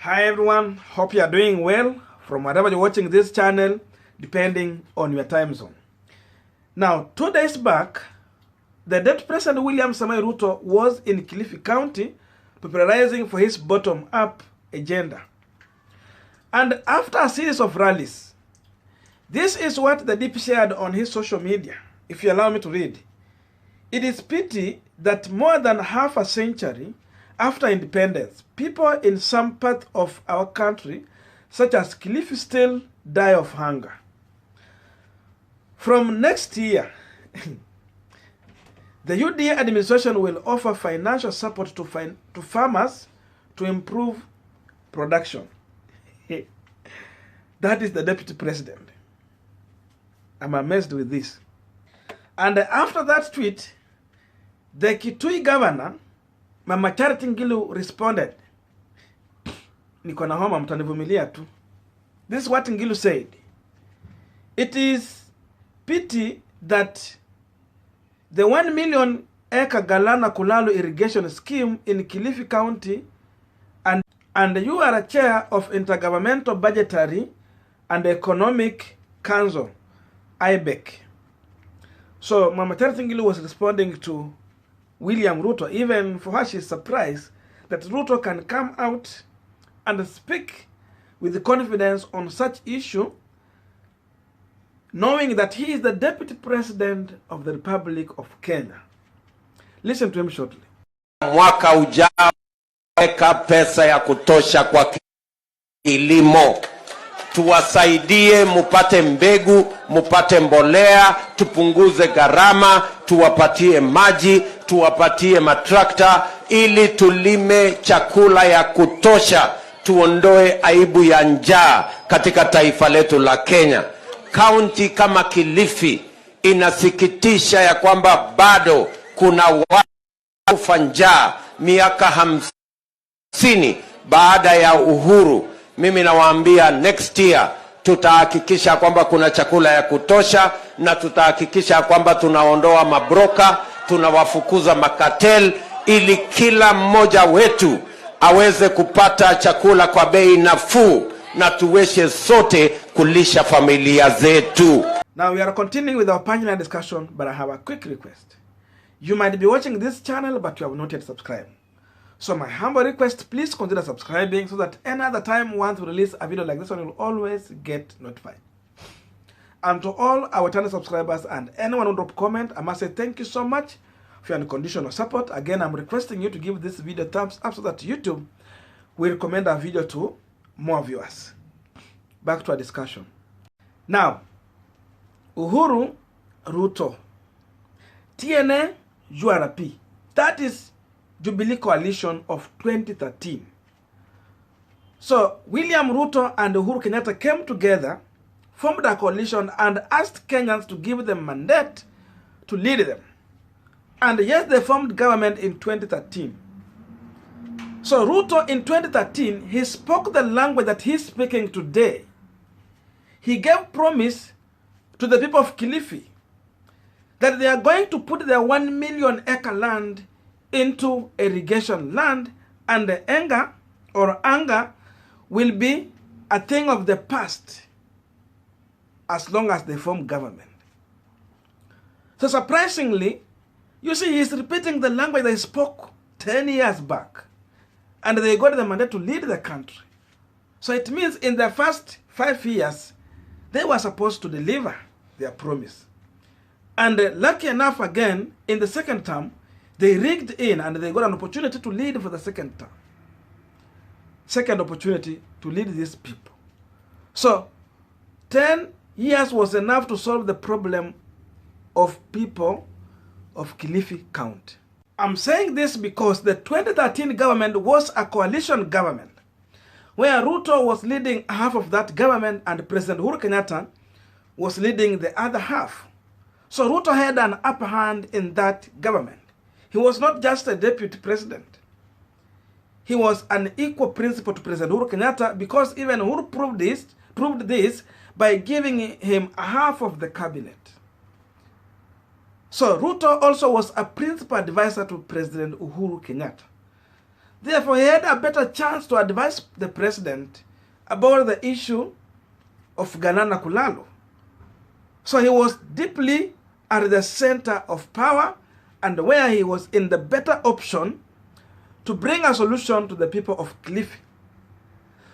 Hi everyone, hope you are doing well from wherever you're watching this channel, depending on your time zone. Now, 2 days back, the Deputy President William Ruto was in Kilifi County preparing for his bottom-up agenda. And after a series of rallies, this is what the DP shared on his social media, if you allow me to read. It is pity that more than half a century after independence, people in some part of our country, such as Kilifi, still die of hunger. From next year, the UDA administration will offer financial support to farmers to improve production. That is the Deputy President. I'm amazed with this. And after that tweet, the Kitui Governor, Mama Charity Ngilu, responded. Niko na homa, mtanivumilia tu. This is what Ngilu said. It is pity that the 1 million acre Galana Kulalu irrigation scheme in Kilifi County and you are a chair of Intergovernmental Budgetary and Economic Council, IBEC. So Mama Charity Ngilu was responding to William Ruto. Even for her, she's surprised that Ruto can come out and speak with confidence on such issue, knowing that he is the Deputy President of the Republic of Kenya. Listen to him shortly. Mwaka ujao weka pesa ya kutosha kwa kilimo. Tuwasaidie, mupate mbegu, mupate mbolea, tupunguze gharama, tuwapatie maji, tuwapatie matrakta, ili tulime chakula ya kutosha, tuondoe aibu ya njaa katika taifa letu la Kenya. Kaunti kama Kilifi inasikitisha ya kwamba bado kuna watu kufa njaa miaka 50 baada ya uhuru. Mimi nawaambia next year tutahakikisha kwamba kuna chakula ya kutosha, na tutahakikisha kwamba tunaondoa mabroka, tunawafukuza makatel, ili kila mmoja wetu aweze kupata chakula kwa bei nafuu na tuweze sote kulisha familia zetu. Now we are continuing with our Punchline discussion, but I have a quick request. You might be watching this channel, but you have not yet subscribed. So my humble request, please consider subscribing so that any other time once we release a video like this one, you'll always get notified. And to all our channel subscribers and anyone who drop comment, I must say thank you so much for your unconditional support. Again, I'm requesting you to give this video a thumbs up so that YouTube will recommend our video to more viewers. Back to our discussion. Now, Uhuru Ruto, TNA URP, that is Jubilee Coalition of 2013. So William Ruto and Uhuru Kenyatta came together, formed a coalition, and asked Kenyans to give them mandate to lead them. And yes, they formed government in 2013. So Ruto in 2013, he spoke the language that he's speaking today. He gave promise to the people of Kilifi that they are going to put their 1 million acre land into irrigation land, and the anger will be a thing of the past as long as they form government. So surprisingly, you see, he's repeating the language they spoke 10 years back, and they got the mandate to lead the country. So it means in the first 5 years, they were supposed to deliver their promise. And lucky enough, again, in the second term, they rigged in and they got an opportunity to lead for the second term. Second opportunity to lead these people. So 10 years was enough to solve the problem of people of Kilifi County. I'm saying this because the 2013 government was a coalition government where Ruto was leading half of that government and President Uhuru Kenyatta was leading the other half. So Ruto had an upper hand in that government. He was not just a deputy president. He was an equal principal to President Uhuru Kenyatta, because even Uhuru proved this by giving him half of the cabinet. So Ruto also was a principal advisor to President Uhuru Kenyatta. Therefore, he had a better chance to advise the president about the issue of GALANA KULALU. So he was deeply at the center of power and where he was in the better option to bring a solution to the people of Kilifi.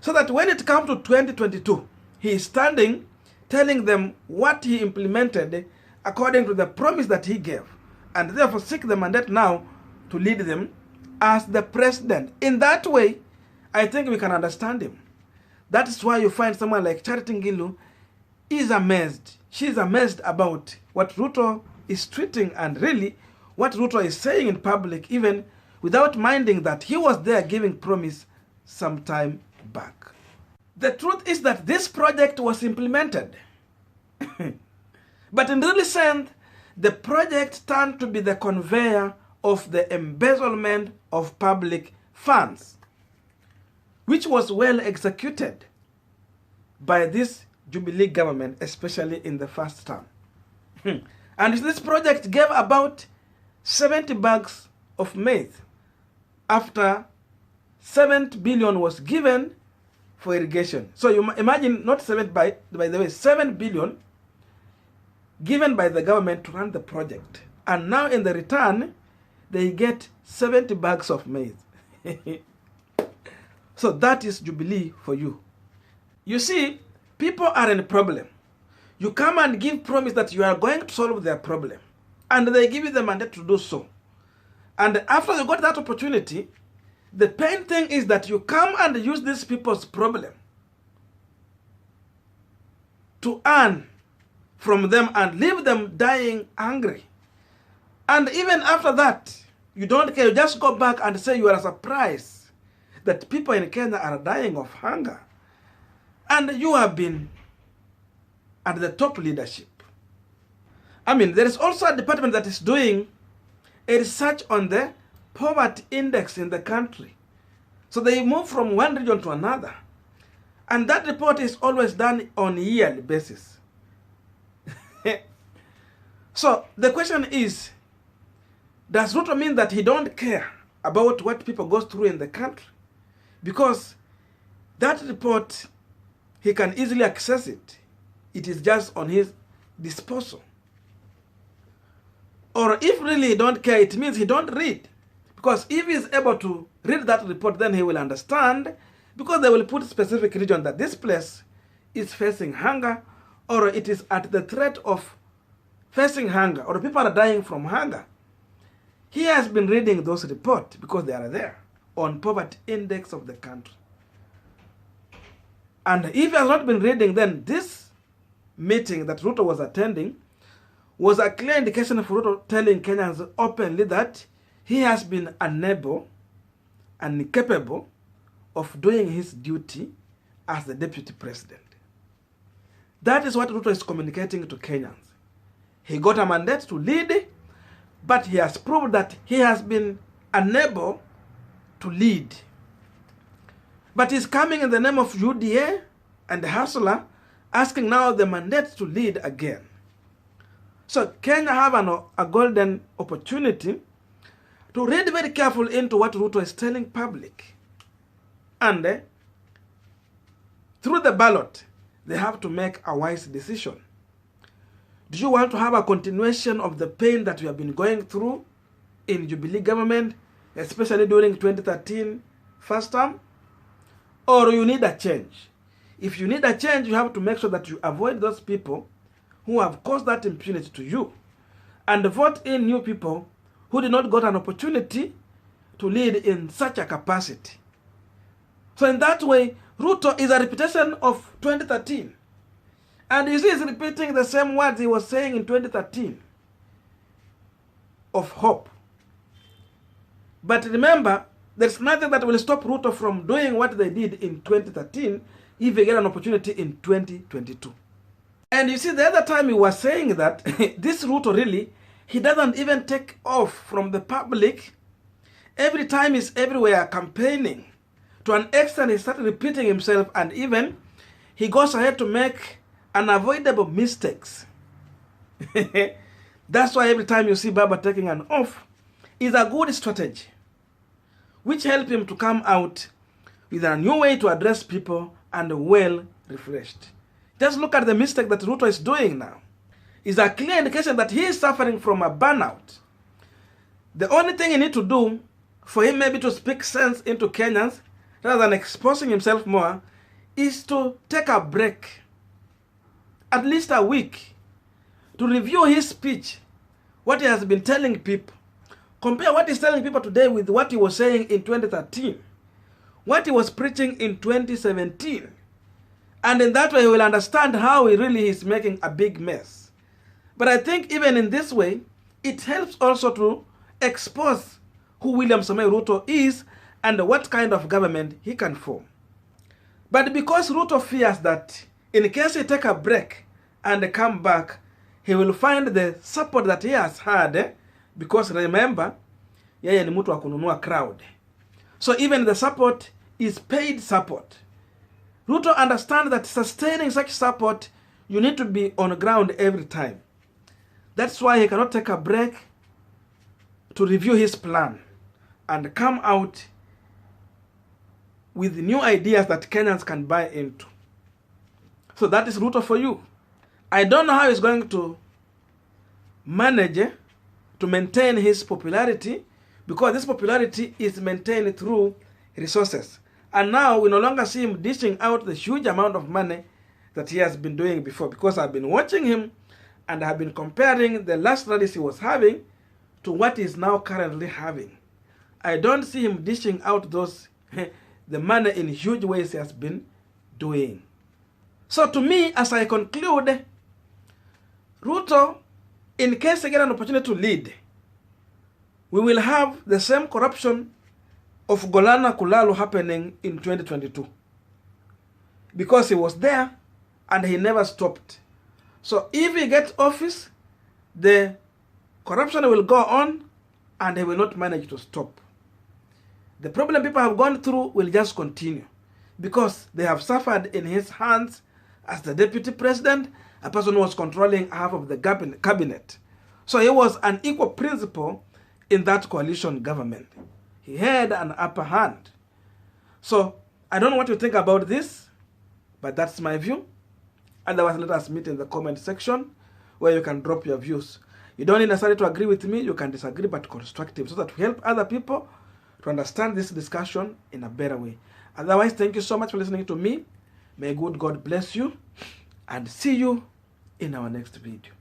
So that when it comes to 2022, he is standing telling them what he implemented according to the promise that he gave, and therefore seek the mandate now to lead them as the president. In that way, I think we can understand him. That is why you find someone like Charity Ngilu is amazed. She is amazed about what Ruto is tweeting and really what Ruto is saying in public, even without minding that he was there giving promise some time back. The truth is that this project was implemented. But in real sense, the project turned to be the conveyor of the embezzlement of public funds, which was well executed by this Jubilee government, especially in the first term. And this project gave about 70 bags of maize after 7 billion was given for irrigation. So you imagine, not 7 by the way, 7 billion given by the government to run the project. And now in the return, they get 70 bags of maize. So that is Jubilee for you. You see, people are in a problem. You come and give promise that you are going to solve their problem, and they give you the mandate to do so. And after you got that opportunity, the pain thing is that you come and use these people's problem to earn from them and leave them dying hungry. And even after that, you don't care. You just go back and say you are surprised that people in Kenya are dying of hunger. And you have been at the top leadership. I mean, there is also a department that is doing a research on the poverty index in the country. So they move from one region to another. And that report is always done on a yearly basis. So the question is, does Ruto mean that he don't care about what people go through in the country? Because that report, he can easily access it. It is just on his disposal. Or if really he don't care, it means he don't read. Because if he is able to read that report, then he will understand, because they will put specific region that this place is facing hunger, or it is at the threat of facing hunger, or people are dying from hunger. He has been reading those reports because they are there on poverty index of the country. And if he has not been reading, then this meeting that Ruto was attending was a clear indication of Ruto telling Kenyans openly that he has been unable and incapable of doing his duty as the deputy president. That is what Ruto is communicating to Kenyans. He got a mandate to lead, but he has proved that he has been unable to lead. But he's coming in the name of UDA and the hustler, asking now the mandate to lead again. So Kenya have a golden opportunity to read very carefully into what Ruto is telling public. And through the ballot, they have to make a wise decision. Do you want to have a continuation of the pain that we have been going through in Jubilee government, especially during 2013 first term? Or you need a change? If you need a change, you have to make sure that you avoid those people who have caused that impunity to you, and vote in new people who did not get an opportunity to lead in such a capacity. So in that way, Ruto is a repetition of 2013. And you see, he's repeating the same words he was saying in 2013 of hope. But remember, there's nothing that will stop Ruto from doing what they did in 2013 if they get an opportunity in 2022. And you see, the other time he was saying that this Ruto really, he doesn't even take off from the public. Every time he's everywhere campaigning. To an extent, he started repeating himself, and even he goes ahead to make unavoidable mistakes. That's why every time you see Baba taking an off, is a good strategy. which help him to come out with a new way to address people and well refreshed. Just look at the mistake that Ruto is doing now. It's a clear indication that he is suffering from a burnout. The only thing he needs to do for him maybe to speak sense into Kenyans rather than exposing himself more is to take a break, at least a week, to review his speech, what he has been telling people. Compare what he's telling people today with what he was saying in 2013, what he was preaching in 2017. And in that way, he will understand how he really is making a big mess. But I think even in this way, it helps also to expose who William Samoei Ruto is and what kind of government he can form. But because Ruto fears that in case he take a break and come back, he will find the support that he has had, because remember, yeye ni mtu wa kununua crowd. So even the support is paid support. Ruto understands that sustaining such support, you need to be on ground every time. That's why he cannot take a break to review his plan and come out with new ideas that Kenyans can buy into. So that is Ruto for you. I don't know how he's going to manage to maintain his popularity, because this popularity is maintained through resources. And now we no longer see him dishing out the huge amount of money that he has been doing before, because I've been watching him and I've been comparing the last rallies he was having to what he's now currently having. I don't see him dishing out those the money in huge ways he has been doing. So to me, as I conclude, Ruto, in case he gets an opportunity to lead, we will have the same corruption of Galana Kulalu happening in 2022. Because he was there and he never stopped. So if he gets office, the corruption will go on and he will not manage to stop. The problem people have gone through will just continue, because they have suffered in his hands as the deputy president, a person who was controlling half of the cabinet. So he was an equal principal in that coalition government. He had an upper hand. So I don't know what you think about this, but that's my view. Otherwise, let us meet in the comment section where you can drop your views. You don't necessarily to agree with me, you can disagree, but constructive, so that we help other people to understand this discussion in a better way. Otherwise, thank you so much for listening to me. May good God bless you, and see you in our next video.